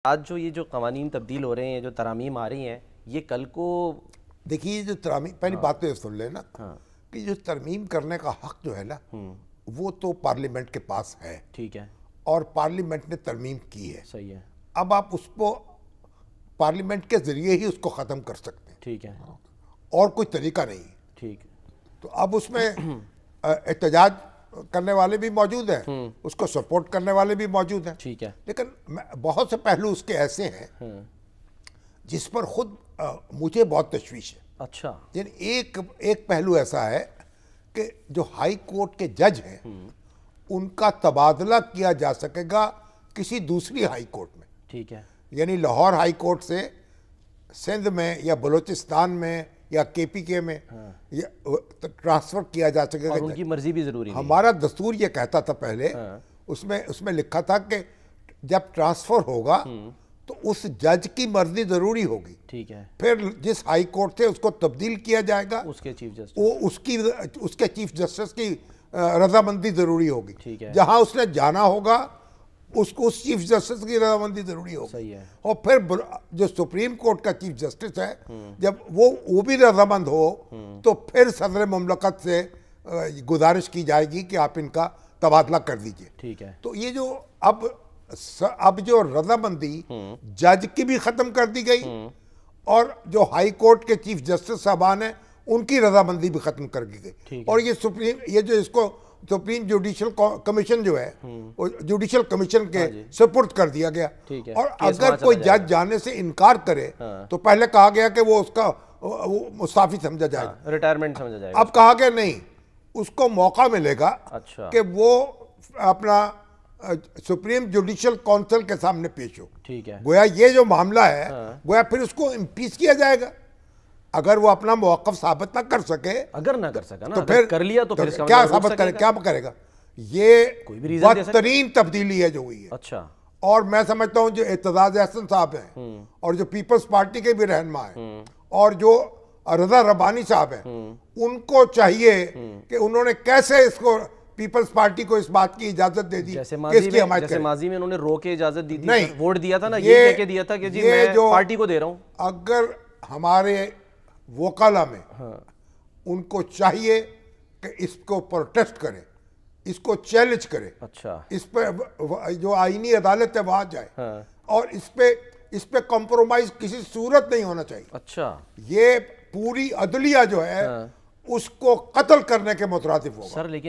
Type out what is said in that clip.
آج جو قوانین تبدیل ہو رہے ہیں، جو ترامیم آ رہی ہیں، یہ کل کو دیکھیے جو ترامیم پہلی بات تو یہ سن لینا کہ جو ترمیم کرنے کا حق جو ہے نا وہ تو پارلیمنٹ کے پاس ہے، ٹھیک ہے، اور پارلیمنٹ نے ترمیم کی ہے، صحیح ہے، اب آپ اس کو پارلیمنٹ کے ذریعے ہی اس کو ختم کر سکتے ہیں، ٹھیک ہے، اور کوئی طریقہ نہیں ہے۔ ٹھیک، تو اب اس میں احتجاج کرنے والے بھی موجود ہیں، اس کو سپورٹ کرنے والے بھی موجود ہیں، ٹھیک ہے، لیکن بہت سے پہلو اس کے ایسے ہیں جس پر خود مجھے بہت تشویش ہے۔ اچھا، یعنی ایک پہلو ایسا ہے کہ جو ہائی کورٹ کے جج ہیں ان کا تبادلہ کیا جا سکے گا کسی دوسری ہائی کورٹ میں، ٹھیک ہے، یعنی لاہور ہائی کورٹ سے سندھ میں یا بلوچستان میں یا کے پی کے میں ٹرانسفر کیا جا سکے گا۔ اور ان کی مرضی بھی ضروری نہیں۔ ہمارا دستور یہ کہتا تھا پہلے، اس میں لکھا تھا کہ جب ٹرانسفر ہوگا تو اس جج کی مرضی ضروری ہوگی، ٹھیک ہے، پھر جس ہائی کورٹ سے اس کو تبدیل کیا جائے گا اس کے چیف جسٹس، وہ اس کے چیف جسٹس کی رضامندی ضروری ہوگی، ٹھیک ہے، جہاں اس نے جانا ہوگا اس کو اس چیف جسٹس کی رضامندی ضروری ہوگی، صحیح ہے، اور پھر جو سپریم کورٹ کا چیف جسٹس ہے جب وہ بھی رضامند ہو تو پھر صدر مملکت سے گزارش کی جائے گی کہ آپ ان کا تبادلہ کر دیجئے۔ ٹھیک ہے، تو یہ جو اب جو رضامندی جج کی بھی ختم کر دی گئی اور جو ہائی کورٹ کے چیف جسٹس صاحبان ہیں ان کی رضامندی بھی ختم کر دی گئی، اور یہ جو اس کو سپریم جوڈیشل کمیشن جو ہے جوڈیشل کمیشن کے سپرد کر دیا گیا، اور اگر کوئی جج جانے سے انکار کرے تو پہلے کہا گیا کہ وہ اس کا مستعفی سمجھا جائے گا، ریٹائرمنٹ سمجھا جائے گا، اب کہا گیا نہیں، اس کو موقع ملے گا کہ وہ اپنا سپریم جوڈیشل کونسل کے سامنے پیش ہو۔ ٹھیک ہے، گویا یہ جو معاملہ ہے گویا پھر اس کو امپیچ کیا جائے گا، اگر وہ اپنا موقف ثابت نہ کر سکے، اگر نہ کر سکا نا، تو پھر کر لیا تو پھر کیا ثابت کرے، کیا کرے گا؟ یہ بدترین تبدیلی ہے جو ہوئی ہے۔ اچھا، اور میں سمجھتا ہوں جو اعتزاز احسن صاحب ہیں اور جو پیپلز پارٹی کے بھی رہنما ہیں اور جو رضا ربانی صاحب ہیں، ان کو چاہیے کہ انہوں نے کیسے اس کو پیپلز پارٹی کو اس بات کی اجازت دے دی کہ اس کی حمایت کریں۔ جیسے ماضی میں انہوں نے رو کے اجازت دی تھی، ووٹ دیا تھا نا، یہ کہہ کے دیا تھا کہ جی میں پارٹی کو دے رہا ہوں۔ اگر ہمارے وکلا میں ان کو چاہیے کہ اس کو پروٹیسٹ کرے، اس کو چیلنج کرے، اچھا، اس پہ جو آئینی عدالت ہے وہاں جائے، اور اس پہ کمپرومائز کسی صورت نہیں ہونا چاہیے۔ اچھا، یہ پوری عدلیہ جو ہے اس کو قتل کرنے کے مترادف ہوگا۔ سر لیکن